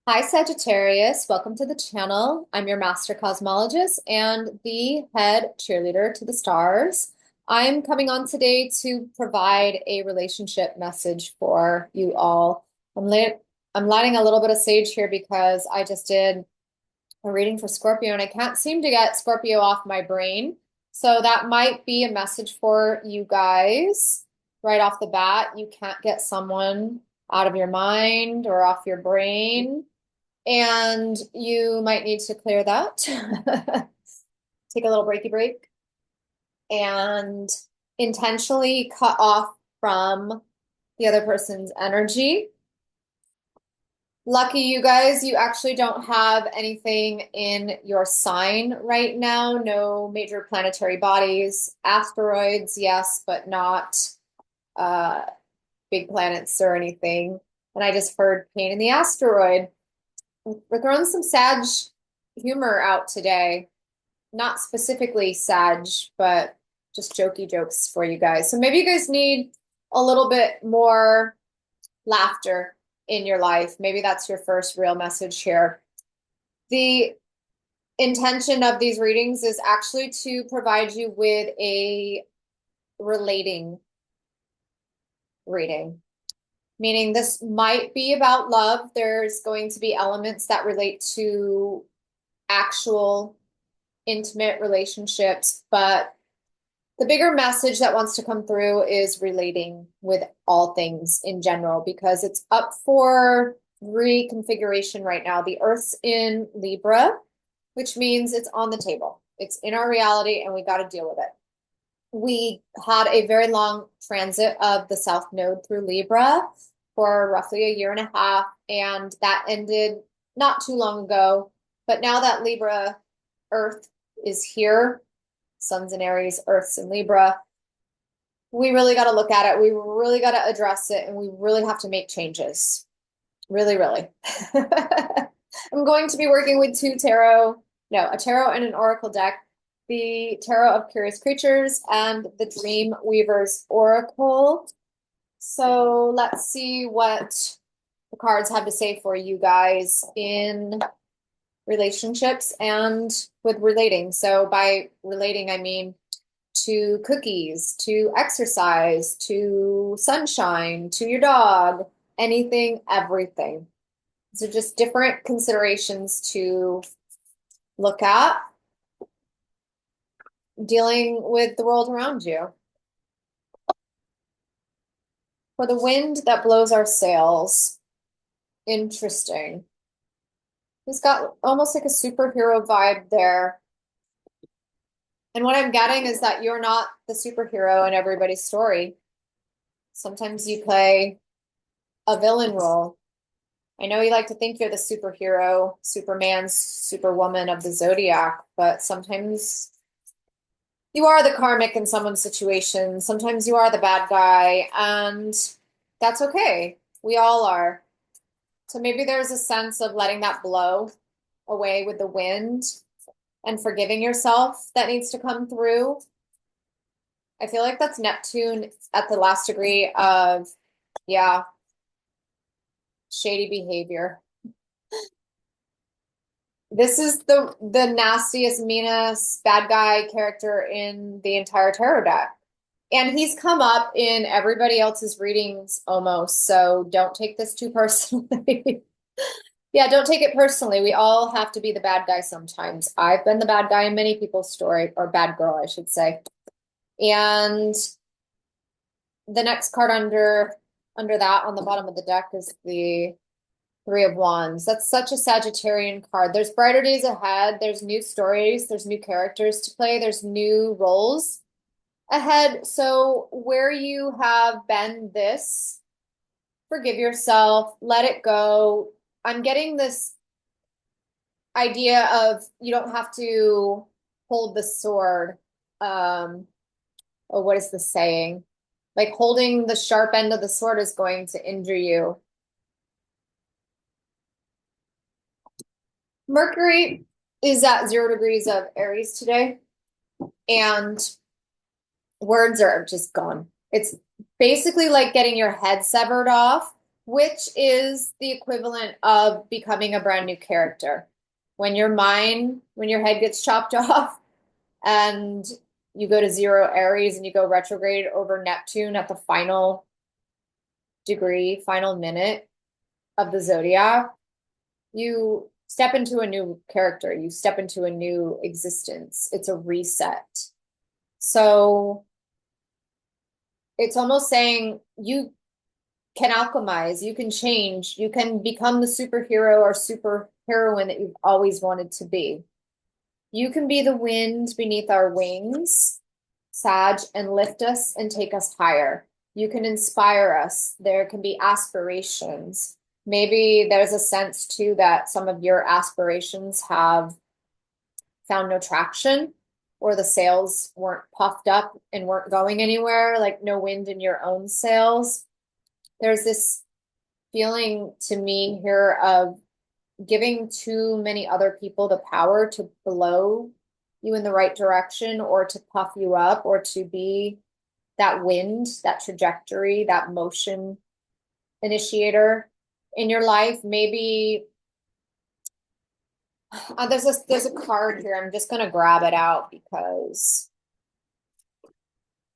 Hi Sagittarius, welcome to the channel. I'm your master cosmologist and the head cheerleader to the stars. I'm coming on today to provide a relationship message for you all. I'm lighting a little bit of sage here because I just did a reading for Scorpio and I can't seem to get Scorpio off my brain. So that might be a message for you guys right off the bat. You can't get someone out of your mind or off your brain. And you might need to clear that. Take a little breaky break and intentionally cut off from the other person's energy. Lucky you guys, you actually don't have anything in your sign right now. No major planetary bodies. Asteroids, yes, but not big planets or anything. And I just heard pain in the asteroid. We're throwing some Sag humor out today. Not specifically Sag, but just jokey jokes for you guys. So maybe you guys need a little bit more laughter in your life. Maybe that's your first real message here. The intention of these readings is actually to provide you with a relating reading. Meaning this might be about love. There's going to be elements that relate to actual intimate relationships, but the bigger message that wants to come through is relating with all things in general, because it's up for reconfiguration right now. The Earth's in Libra, which means it's on the table. It's in our reality and we got to deal with it. We had a very long transit of the South Node through Libra for roughly a year and a half, and that ended not too long ago. But now that Libra Earth is here, Sun's in Aries, Earth's in Libra, we really got to look at it. We really got to address it, and we really have to make changes. Really, really. I'm going to be working with a tarot and an oracle deck, the Tarot of Curious Creatures and the Dream Weaver's Oracle. So let's see what the cards have to say for you guys in relationships and with relating. So by relating, I mean to cookies, to exercise, to sunshine, to your dog, anything, everything. So just different considerations to look at dealing with the world around you. For the wind that blows our sails. Interesting. He's got almost like a superhero vibe there. And what I'm getting is that you're not the superhero in everybody's story. Sometimes you play a villain role. I know you like to think you're the superhero, Superman, Superwoman of the Zodiac, but sometimes you are the karmic in someone's situation. Sometimes you are the bad guy, and that's okay. We all are. So maybe there's a sense of letting that blow away with the wind and forgiving yourself that needs to come through. I feel like that's Neptune at the last degree of, yeah, shady behavior. This is the nastiest, meanest, bad guy character in the entire tarot deck. And he's come up in everybody else's readings almost, so don't take this too personally. Yeah, don't take it personally. We all have to be the bad guy sometimes. I've been the bad guy in many people's story, or bad girl, I should say. And the next card under that on the bottom of the deck is the Three of Wands. That's such a Sagittarian card. There's brighter days ahead. There's new stories. There's new characters to play. There's new roles ahead. So where you have been this, forgive yourself, let it go. I'm getting this idea of you don't have to hold the sword. Or what is the saying? Like holding the sharp end of the sword is going to injure you. Mercury is at 0 degrees of Aries today, and words are just gone. It's basically like getting your head severed off which is the equivalent of becoming a brand new character. When your head gets chopped off and you go to 0 Aries and you go retrograde over Neptune at the final degree, final minute of the zodiac, you step into a new character, you step into a new existence. It's a reset. So it's almost saying you can alchemize, you can change, you can become the superhero or superheroine that you've always wanted to be. You can be the wind beneath our wings, Sag, and lift us and take us higher. You can inspire us. There can be aspirations. Maybe there's a sense too that some of your aspirations have found no traction, or the sails weren't puffed up and weren't going anywhere, like no wind in your own sails. There's this feeling to me here of giving too many other people the power to blow you in the right direction or to puff you up or to be that wind, that trajectory, that motion initiator in your life. Maybe there's a card here. I'm just going to grab it out because,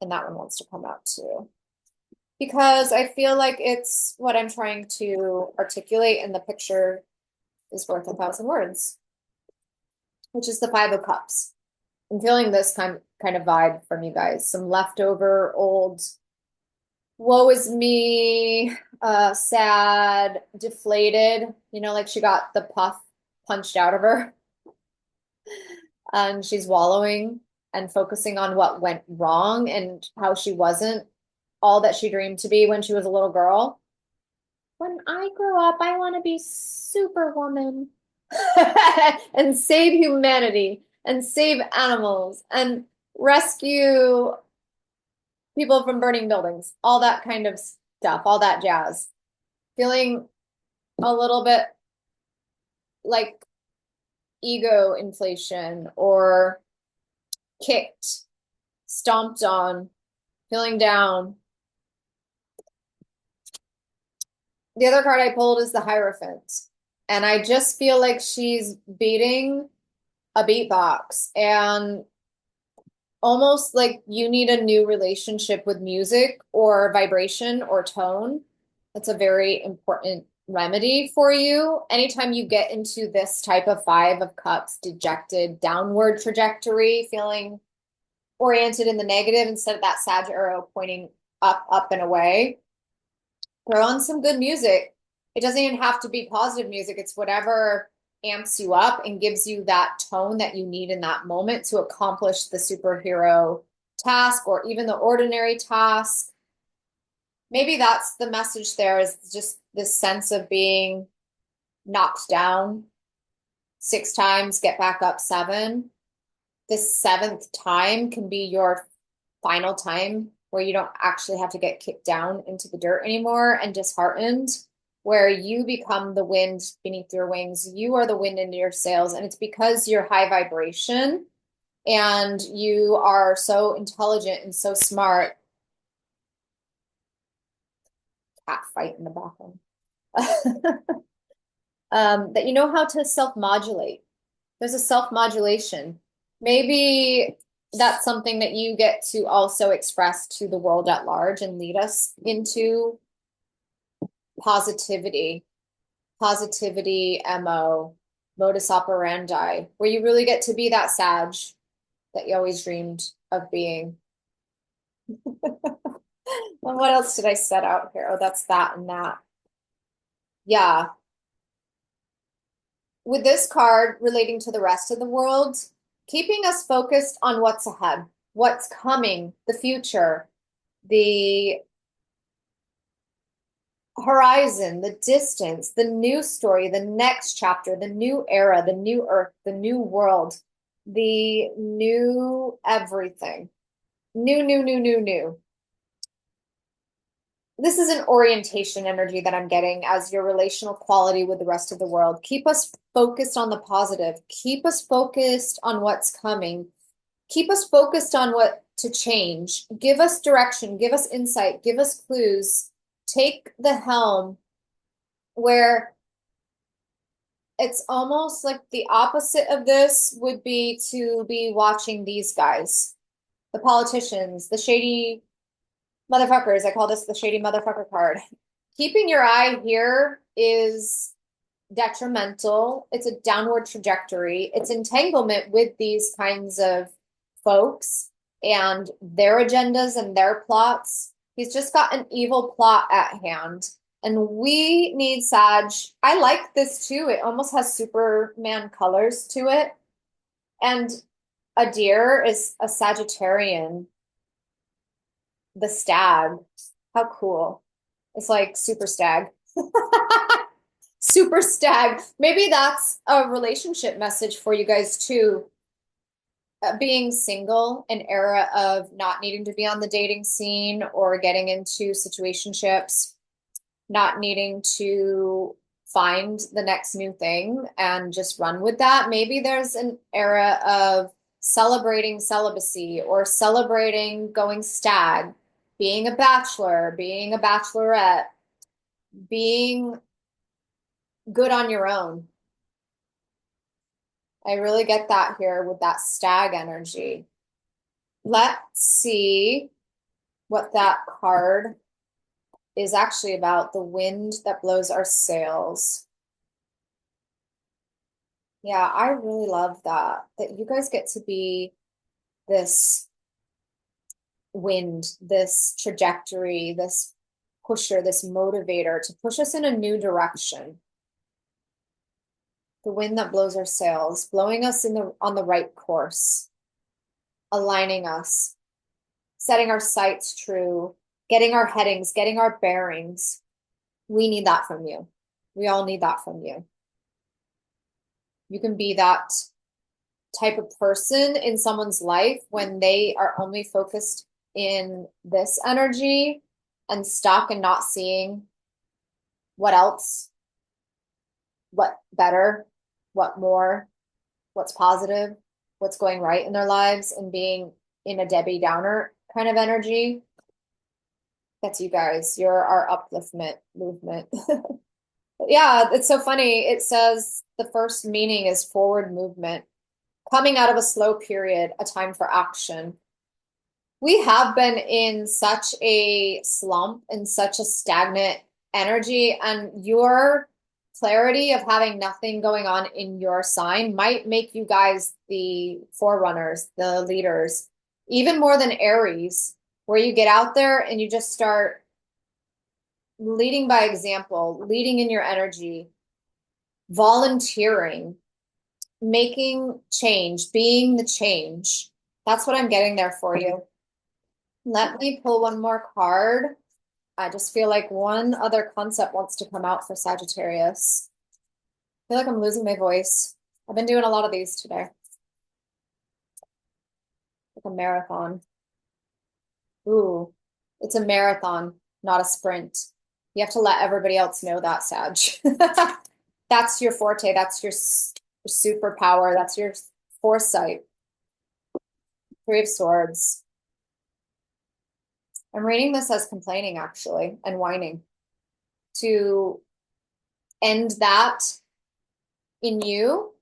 and that one wants to come out too, because I feel like it's what I'm trying to articulate, and the picture is worth 1,000 words, which is the 5 of Cups. I'm feeling this kind of vibe from you guys. Some leftover old woe is me, sad, deflated, like she got the puff punched out of her and she's wallowing and focusing on what went wrong and how she wasn't all that she dreamed to be when she was a little girl. When I grow up, I want to be Superwoman and save humanity and save animals and rescue people from burning buildings, all that kind of stuff, all that jazz. Feeling a little bit like ego inflation or kicked, stomped on, feeling down. The other card I pulled is the Hierophant. And I just feel like she's beating a beatbox and almost like you need a new relationship with music or vibration or tone. That's a very important remedy for you. Anytime you get into this type of 5 of Cups, dejected, downward trajectory, feeling oriented in the negative instead of that Sag arrow pointing up, up and away, throw on some good music. It doesn't even have to be positive music. It's whatever amps you up and gives you that tone that you need in that moment to accomplish the superhero task or even the ordinary task. Maybe that's the message there, is just this sense of being knocked down 6 times, get back up 7. This 7th time can be your final time where you don't actually have to get kicked down into the dirt anymore and disheartened, where you become the wind beneath your wings. You are the wind into your sails. And it's because you're high vibration and you are so intelligent and so smart. Cat fight in the background. That you know how to self-modulate. There's a self-modulation. Maybe that's something that you get to also express to the world at large and lead us into positivity, MO, modus operandi, where you really get to be that Sag that you always dreamed of being. And what else did I set out here? Oh, that's that and that. Yeah. With this card relating to the rest of the world, keeping us focused on what's ahead, what's coming, the future, the horizon, the distance, the new story, the next chapter, the new era, the new earth, the new world, the new everything. New. This is an orientation energy that I'm getting as your relational quality with the rest of the world. Keep us focused on the positive. Keep us focused on what's coming. Keep us focused on what to change. Give us direction. Give us insight. Give us clues. Take the helm where it's almost like the opposite of this would be to be watching these guys, the politicians, the shady motherfuckers. I call this the shady motherfucker card. Keeping your eye here is detrimental. It's a downward trajectory. It's entanglement with these kinds of folks and their agendas and their plots. He's just got an evil plot at hand. And we need Sag. I like this too. It almost has Superman colors to it. And a deer is a Sagittarian. The stag. How cool. It's like super stag. Super stag. Maybe that's a relationship message for you guys too. Being single, an era of not needing to be on the dating scene or getting into situationships, not needing to find the next new thing and just run with that. Maybe there's an era of celebrating celibacy or celebrating going stag, being a bachelor, being a bachelorette, being good on your own. I really get that here with that stag energy. Let's see what that card is actually about. The wind that blows our sails. Yeah, I really love that you guys get to be this wind, this trajectory, this pusher, this motivator to push us in a new direction. The wind that blows our sails, blowing us on the right course, aligning us, setting our sights true, getting our headings, getting our bearings. We need that from you. We all need that from you. You can be that type of person in someone's life when they are only focused in this energy and stuck and not seeing what else, what better, what more, what's positive, what's going right in their lives, and being in a Debbie Downer kind of energy. That's you guys. You're our upliftment movement. Yeah, it's so funny. It says the first meaning is forward movement, coming out of a slow period, a time for action. We have been in such a slump and such a stagnant energy, and your clarity of having nothing going on in your sign might make you guys the forerunners, the leaders, even more than Aries, where you get out there and you just start leading by example, leading in your energy, volunteering, making change, being the change. That's what I'm getting there for you. Let me pull one more card. I just feel like one other concept wants to come out for Sagittarius. I feel like I'm losing my voice. I've been doing a lot of these today. Like a marathon. Ooh, it's a marathon, not a sprint. You have to let everybody else know that, Sag. That's your forte. That's your superpower. That's your foresight. Three of Swords. I'm reading this as complaining, actually, and whining. To end that in you.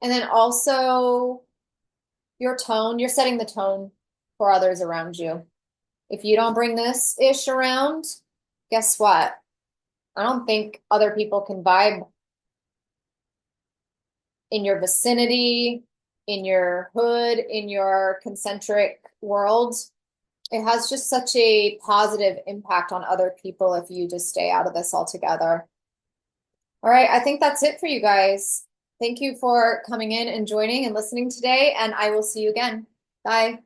And then also your tone. You're setting the tone for others around you. If you don't bring this ish around, guess what? I don't think other people can vibe in your vicinity, in your hood, in your concentric world. It has just such a positive impact on other people if you just stay out of this altogether. All right, I think that's it for you guys. Thank you for coming in and joining and listening today, and I will see you again. Bye.